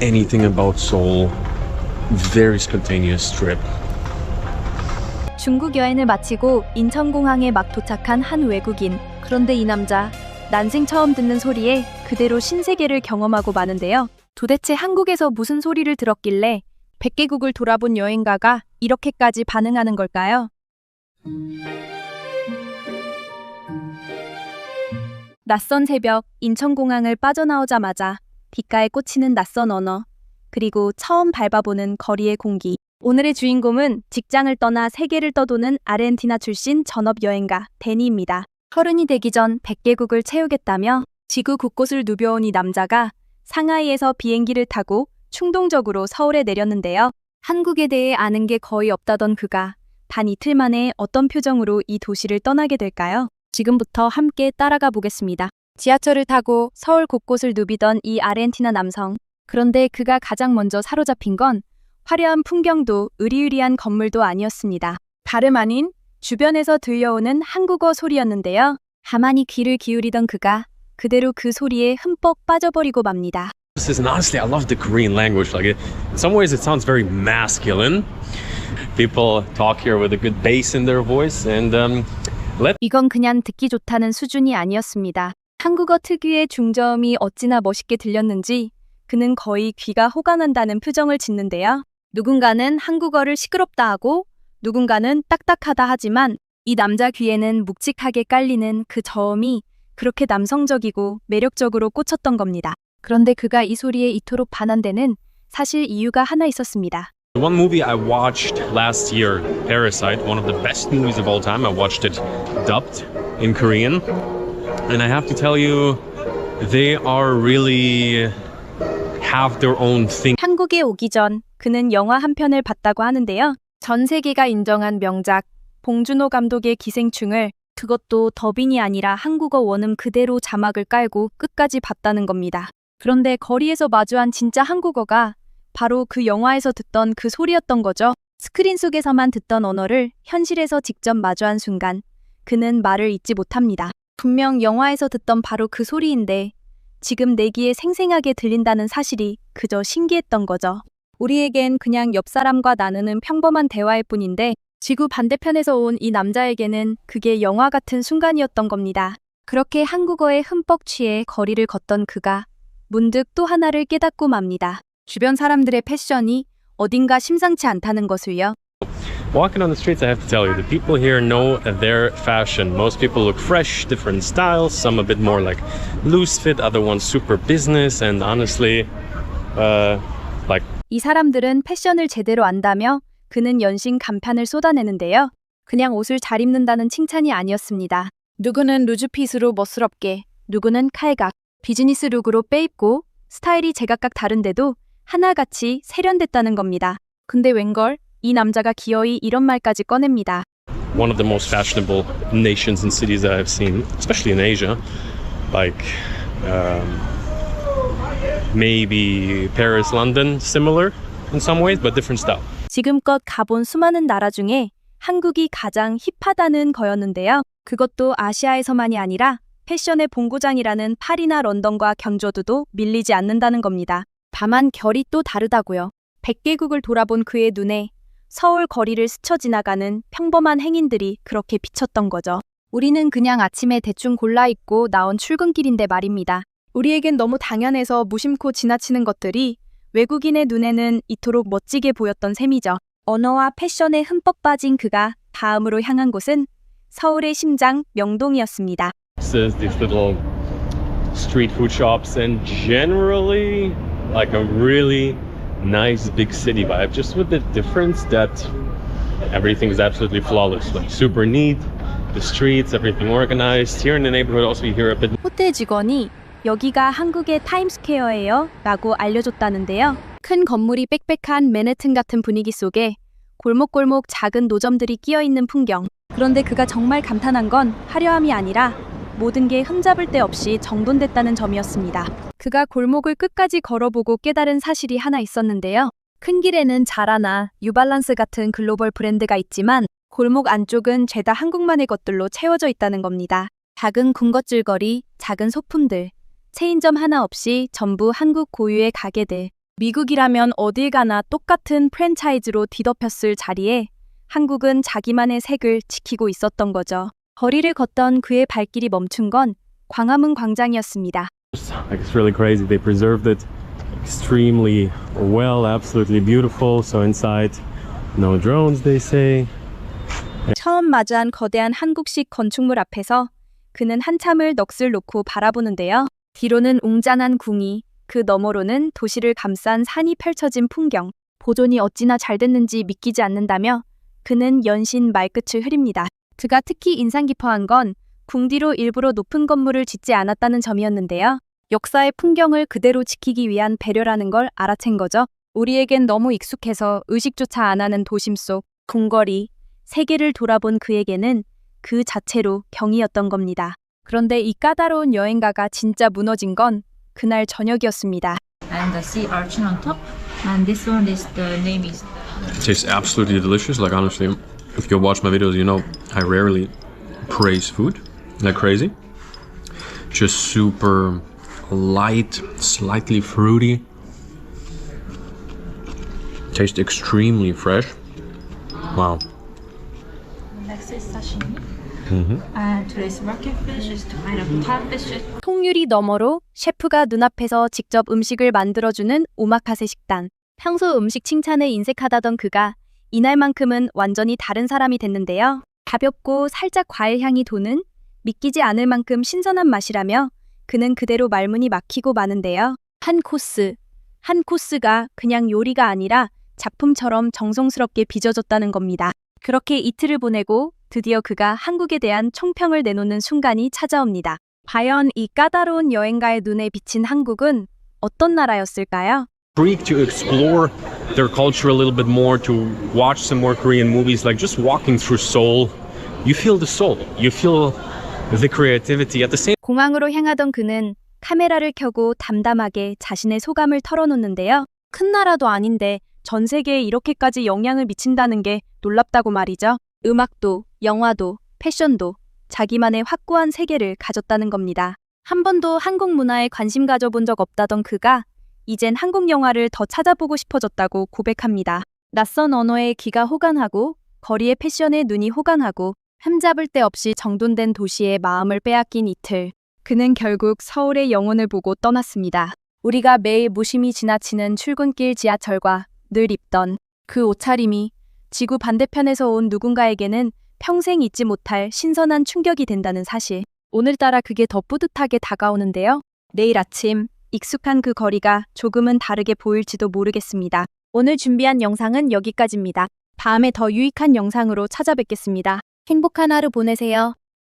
anything about Seoul. Very spontaneous trip. 중국 여행을 마치고 인천공항에 막 도착한 한 외국인. 그런데 이 남자, 난생 처음 듣는 소리에 그대로 신세계를 경험하고 마는데요. 도대체 한국에서 무슨 소리를 들었길래 100개국을 돌아본 여행가가 이렇게까지 반응하는 걸까요? 낯선 새벽, 인천공항을 빠져나오자마자 귓가에 꽂히는 낯선 언어, 그리고 처음 밟아보는 거리의 공기. 오늘의 주인공은 직장을 떠나 세계를 떠도는 아르헨티나 출신 전업여행가 데니입니다. 30이 되기 전 100개국을 채우겠다며 지구 곳곳을 누벼온 이 남자가 상하이에서 비행기를 타고 충동적으로 서울에 내렸는데요. 한국에 대해 아는 게 거의 없다던 그가 단 이틀 만에 어떤 표정으로 이 도시를 떠나게 될까요? 지금부터 함께 따라가 보겠습니다. 지하철을 타고 서울 곳곳을 누비던 이 아르헨티나 남성. 그런데 그가 가장 먼저 사로잡힌 건 화려한 풍경도 으리으리한 건물도 아니었습니다. 다름 아닌 주변에서 들려오는 한국어 소리였는데요. 가만히 귀를 기울이던 그가 그대로 그 소리에 흠뻑 빠져버리고 맙니다. And honestly, I love the Korean language. Like, in some ways, it sounds very masculine. People talk here with a good bass in their voice, and 이건 그냥 듣기 좋다는 수준이 아니었습니다. 한국어 특유의 중저음이 어찌나 멋있게 들렸는지 그는 거의 귀가 호강한다는 표정을 짓는데요. 누군가는 한국어를 시끄럽다 하고 누군가는 딱딱하다 하지만 이 남자 귀에는 묵직하게 깔리는 그 저음이 그렇게 남성적이고 매력적으로 꽂혔던 겁니다. 그런데 그가 이 소리에 이토록 반한 데는 사실 이유가 하나 있었습니다. one movie I watched last year, Parasite, one of the best movies of all time. I watched it dubbed in Korean, and I have to tell you, they are really have their own thing. 한국에 오기 전 그는 영화 한 편을 봤다고 하는데요. 전 세계가 인정한 명작 봉준호 감독의 기생충을 그것도 더빙이 아니라 한국어 원음 그대로 자막을 깔고 끝까지 봤다는 겁니다. 그런데 거리에서 마주한 진짜 한국어가 바로 그 영화에서 듣던 그 소리였던 거죠. 스크린 속에서만 듣던 언어를 현실에서 직접 마주한 순간 그는 말을 잇지 못합니다. 분명 영화에서 듣던 바로 그 소리인데 지금 내 귀에 생생하게 들린다는 사실이 그저 신기했던 거죠. 우리에겐 그냥 옆 사람과 나누는 평범한 대화일 뿐인데 지구 반대편에서 온 이 남자에게는 그게 영화 같은 순간이었던 겁니다. 그렇게 한국어에 흠뻑 취해 거리를 걷던 그가 문득 또 하나를 깨닫고 맙니다. 주변 사람들의 패션이 어딘가 심상치 않다는 것을요. Walking on the streets, I have to tell you, the people here know their fashion. Most people look fresh, different styles, some a bit more like loose fit, other ones super business, and honestly, like 이 사람들은 패션을 제대로 안다며 그는 연신 감탄을 쏟아내는데요. 그냥 옷을 잘 입는다는 칭찬이 아니었습니다. 누구는 루즈핏으로 멋스럽게, 누구는 칼각, 비즈니스 룩으로 빼입고 스타일이 제각각 다른데도 하나같이 세련됐다는 겁니다. 근데 웬걸? 이 남자가 기어이 이런 말까지 꺼냅니다. one of the most fashionable nations and cities that I've seen, especially in Asia, like maybe Paris, London, similar in some ways, but different style. 지금껏 가본 수많은 나라 중에 한국이 가장 힙하다는 거였는데요. 그것도 아시아에서만이 아니라 패션의 본고장이라는 파리나 런던과 경주도 밀리지 않는다는 겁니다. 다만 결이 또 다르다고요. 100개국을 돌아본 그의 눈에 서울 거리를 스쳐 지나가는 평범한 행인들이 그렇게 비쳤던 거죠. 우리는 그냥 아침에 대충 골라 입고 나온 출근길인데 말입니다. 우리에겐 너무 당연해서 무심코 지나치는 것들이 외국인의 눈에는 이토록 멋지게 보였던 셈이죠. 언어와 패션에 흠뻑 빠진 그가 다음으로 향한 곳은 서울의 심장 명동이었습니다. These little street food shops and generally like a really nice big city vibe, just with the difference that everything is absolutely flawless, like super neat, the streets, everything organized. Here in the neighborhood also you hear a bit. 호텔 직원이 여기가 한국의 타임스퀘어예요 라고 알려줬다는데요. 큰 건물이 빽빽한 맨해튼 같은 분위기 속에 골목골목 작은 노점들이 끼어있는 풍경. 그런데 그가 정말 감탄한 건 화려함이 아니라 모든 게 흠잡을 데 없이 정돈됐다는 점이었습니다. 그가 골목을 끝까지 걸어보고 깨달은 사실이 하나 있었는데요. 큰 길에는 자라나 뉴발란스 같은 글로벌 브랜드가 있지만 골목 안쪽은 죄다 한국만의 것들로 채워져 있다는 겁니다. 작은 군것질거리, 작은 소품들, 체인점 하나 없이 전부 한국 고유의 가게들. 미국이라면 어딜 가나 똑같은 프랜차이즈로 뒤덮였을 자리에 한국은 자기만의 색을 지키고 있었던 거죠. 거리를 걷던 그의 발길이 멈춘 건 광화문 광장이었습니다. Like it's really crazy. They preserved it extremely well, absolutely beautiful. So inside, no drones, they say. 처음 마주한 거대한 한국식 건축물 앞에서 그는 한참을 넋을 놓고 바라보는데요. 뒤로는 웅장한 궁이, 그 너머로는 도시를 감싼 산이 펼쳐진 풍경. 보존이 어찌나 잘 됐는지 믿기지 않는다며 그는 연신 말끝을 흐립니다. 그가 특히 인상 깊어한 건 궁 뒤로 일부러 높은 건물을 짓지 않았다는 점이었는데요. 역사의 풍경을 그대로 지키기 위한 배려라는 걸 알아챈 거죠. 우리에겐 너무 익숙해서 의식조차 안 하는 도심 속 궁궐이, 세계를 돌아본 그에게는 그 자체로 경이었던 겁니다. 그런데 이 까다로운 여행가가 진짜 무너진 건 그날 저녁이었습니다. And the sea urchin on top. And this one is the name is. It tastes absolutely delicious. Like honestly, if you watch my videos, you know I rarely praise food like crazy. Just super light, slightly fruity. Tastes extremely fresh. Wow. Next is sashimi. And today's market fish is kind of top fish. 통유리 너머로 셰프가 눈앞에서 직접 음식을 만들어주는 오마카세 식단. 평소 음식 칭찬에 인색하다던 그가 이날만큼은 완전히 다른 사람이 됐는데요. 가볍고 살짝 과일 향이 도는 믿기지 않을 만큼 신선한 맛이라며 그는 그대로 말문이 막히고 마는데요. 한 코스가 그냥 요리가 아니라 작품처럼 정성스럽게 빚어졌다는 겁니다. 그렇게 이틀을 보내고 드디어 그가 한국에 대한 총평을 내놓는 순간이 찾아옵니다. 과연 이 까다로운 여행가의 눈에 비친 한국은 어떤 나라였을까요? Freak to explore their culture a little bit more, to watch some more Korean movies. Like just walking through Seoul, you feel the soul. You feel the creativity at the same. 공항으로 향하던 그는 카메라를 켜고 담담하게 자신의 소감을 털어놓는데요. 큰 나라도 아닌데 전 세계에 이렇게까지 영향을 미친다는 게 놀랍다고 말이죠. 음악도, 영화도, 패션도 자기만의 확고한 세계를 가졌다는 겁니다. 한 번도 한국 문화에 관심 가져본 적 없다던 그가 이젠 한국 영화를 더 찾아보고 싶어졌다고 고백합니다. 낯선 언어에 귀가 호강하고 거리의 패션에 눈이 호강하고 흠잡을 데 없이 정돈된 도시에 마음을 빼앗긴 이틀. 그는 결국 서울의 영혼을 보고 떠났습니다. 우리가 매일 무심히 지나치는 출근길 지하철과 늘 입던 그 옷차림이 지구 반대편에서 온 누군가에게는 평생 잊지 못할 신선한 충격이 된다는 사실. 오늘따라 그게 더 뿌듯하게 다가오는데요. 내일 아침 익숙한 그 거리가 조금은 다르게 보일지도 모르겠습니다. 오늘 준비한 영상은 여기까지입니다. 다음에 더 유익한 영상으로 찾아뵙겠습니다. 행복한 하루 보내세요.